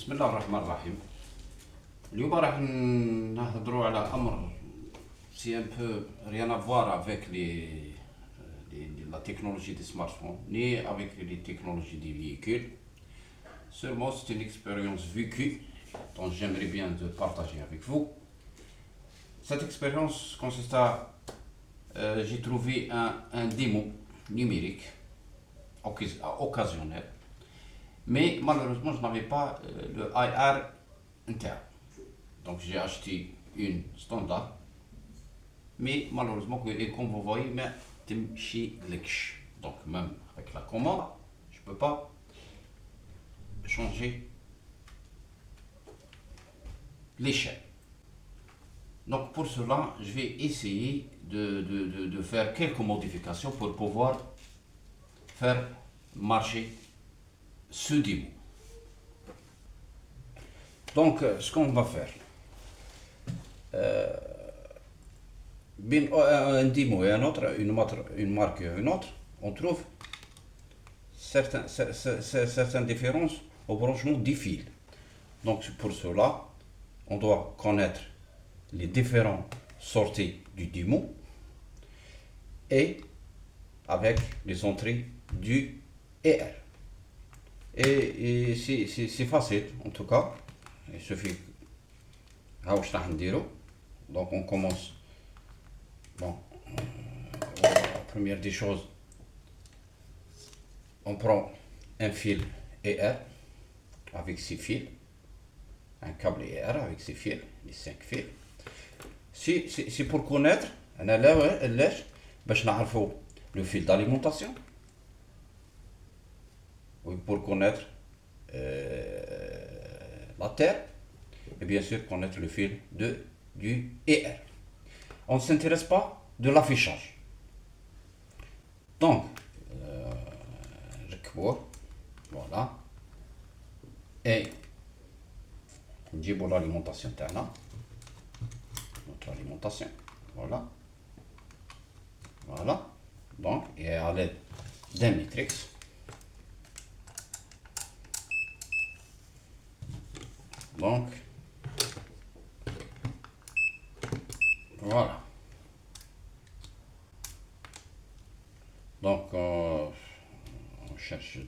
بسم الله الرحمن الرحيم. اليوم راح نهضروا على امر سي ان بو ريان افوار افيك la technologie des smartphones ni avec les technologies des véhicules. Seulement c'est une expérience vécue dont j'aimerais bien de partager avec vous. Cette expérience consiste à j'ai trouvé un démo numérique occasionnel, mais malheureusement je n'avais pas le IR interne. Donc j'ai acheté une standard, mais malheureusement, et comme vous voyez, mais chez Glitch. Donc même avec la commande, je ne peux pas changer l'échelle. Donc pour cela, je vais essayer de faire quelques modifications pour pouvoir faire marcher ce démo. Donc ce qu'on va faire, un démo et un autre, une marque et une autre, on trouve certaines différences au branchement des fils. Donc pour cela, on doit connaître les différentes sorties du démo et avec les entrées du ER. Et c'est facile en tout cas, il suffit. Donc on commence. Bon, la première des choses, on prend un fil ER avec 6 fils, un câble ER avec 6 fils, les 5 fils. C'est pour connaître, le fil d'alimentation, ou pour connaître la terre, et bien sûr connaître le fil du ER. On ne s'intéresse pas de l'affichage. Donc, voilà. Et نجيبوا l'alimentation تاعنا, notre alimentation, voilà. Voilà. Donc, et à l'aide d'un matrix, donc, voilà. Donc, on cherche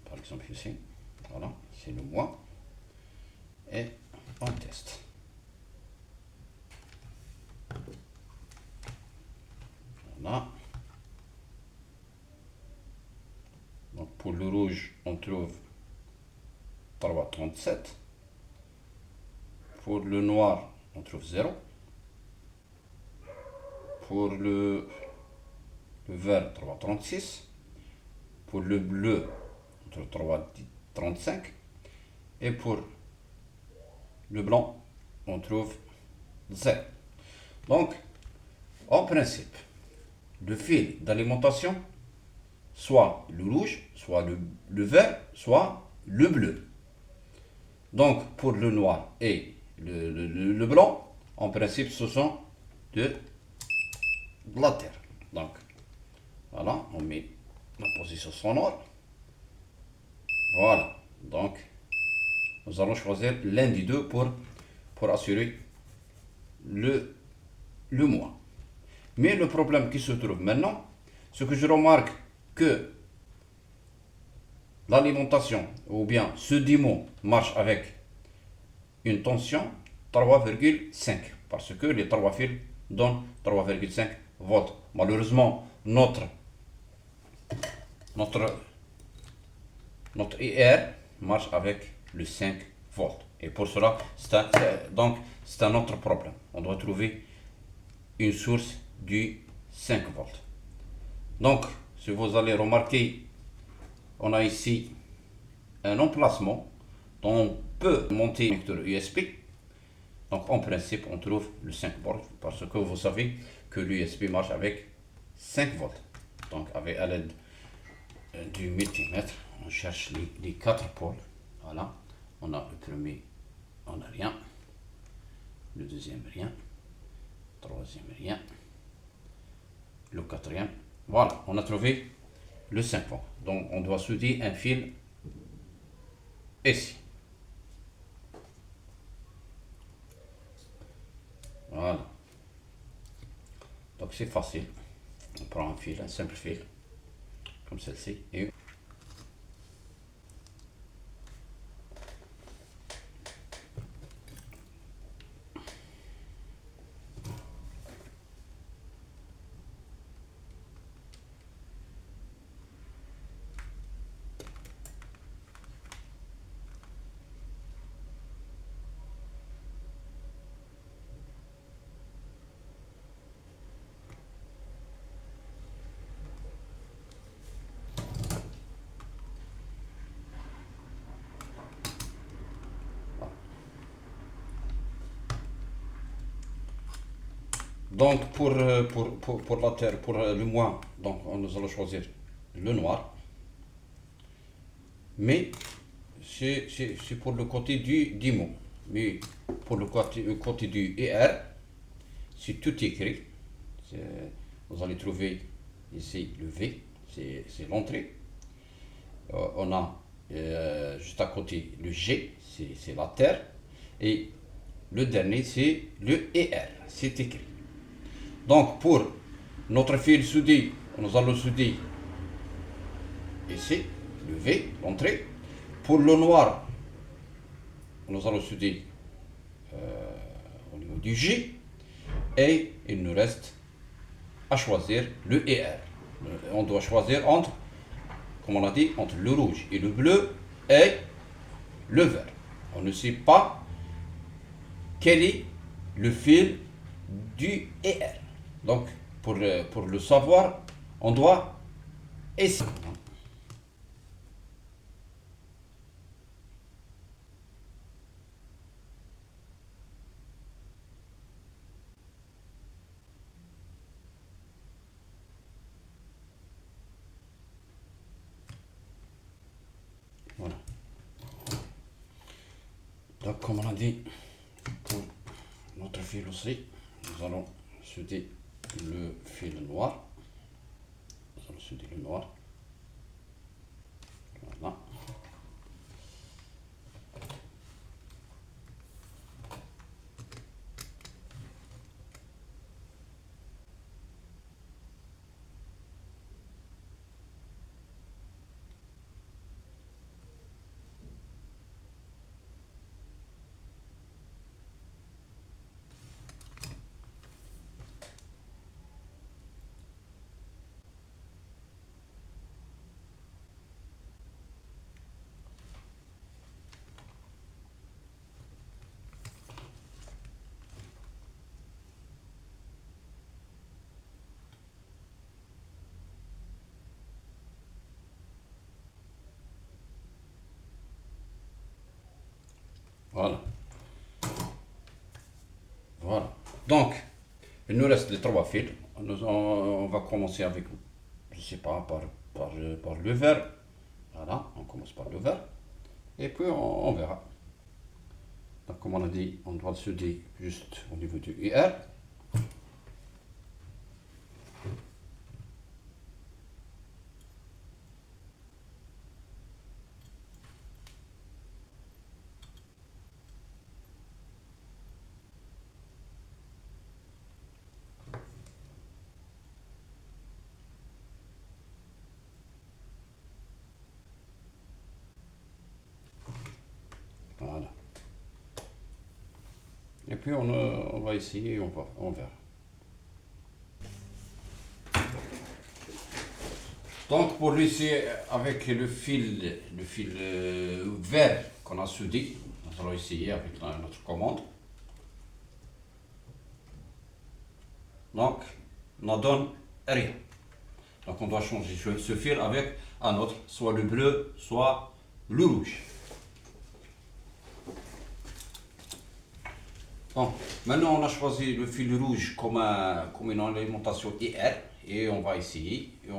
par exemple ici, voilà, c'est le mois, et on teste. Voilà. Donc pour le rouge, on trouve 3,37. Pour le noir, on trouve 0. Pour le vert, 3,36. Pour le bleu, on trouve 3,35. Et pour le blanc, on trouve 0. Donc, en principe, le fil d'alimentation, soit le rouge, soit le vert, soit le bleu. Donc, pour le noir et le blanc, en principe, ce sont de la terre. Donc, voilà, on met la position sonore. Voilà, donc, nous allons choisir l'un des deux pour assurer le mois. Mais le problème qui se trouve maintenant, c'est que je remarque que l'alimentation, ou bien ce démo, marche avec une tension 3,5, parce que les 3 fils donnent 3,5 volts. Malheureusement, notre IR marche avec le 5 volts. Et pour cela, c'est un autre problème. On doit trouver une source du 5 volts. Donc, si vous allez remarquer, on a ici un emplacement dont on peut monter un connecteur USB. Donc, en principe, on trouve le 5 volts parce que vous savez que l'USB marche avec 5 volts. Donc, à l'aide du multimètre, on cherche les 4 pôles. Voilà, on a le premier, on n'a rien. Le deuxième, rien. Troisième, rien. Le quatrième, voilà, on a trouvé le 5 volts. Donc on doit souder un fil ici. Voilà. Donc c'est facile. On prend un fil, un simple fil, comme celle-ci, et donc pour la terre, pour le mois, donc nous allons choisir le noir, mais c'est pour le côté du mot. Mais pour le côté du ER, c'est tout écrit. Vous allez trouver ici le V, c'est l'entrée. On a juste à côté le G, c'est la terre. Et le dernier, c'est le ER, c'est écrit. Donc pour notre fil soudé, nous allons souder ici, le V, l'entrée. Pour le noir, nous allons souder au niveau du J. Et il nous reste à choisir le ER. On doit choisir entre, comme on a dit, entre le rouge et le bleu et le vert. On ne sait pas quel est le fil du ER. Donc, pour le savoir, on doit essayer. Voilà. Donc, comme on a dit, pour notre fil aussi, nous allons souder le fil noir. Nous allons souder le noir. Voilà. Voilà. Voilà. Donc, il nous reste les trois fils. On va commencer avec, je sais pas, par le vert. Voilà, on commence par le vert. Et puis on verra. Donc, comme on a dit, on doit le souder juste au niveau du IR. Voilà. Et puis on va essayer et on verra. Donc pour laisser avec le fil vert qu'on a soudé, nous allons essayer avec notre commande. Donc, on n'en donne rien. Donc on doit changer ce fil avec un autre, soit le bleu, soit le rouge. Bon, maintenant on a choisi le fil rouge comme une alimentation IR et on va essayer. Et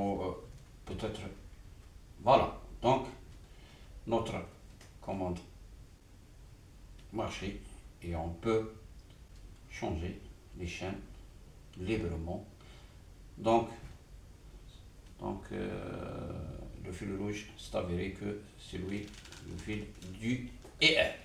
peut-être. Voilà. Donc notre commande marché et on peut changer les chaînes librement. Donc le fil rouge, c'est avéré que c'est lui, le fil du ER.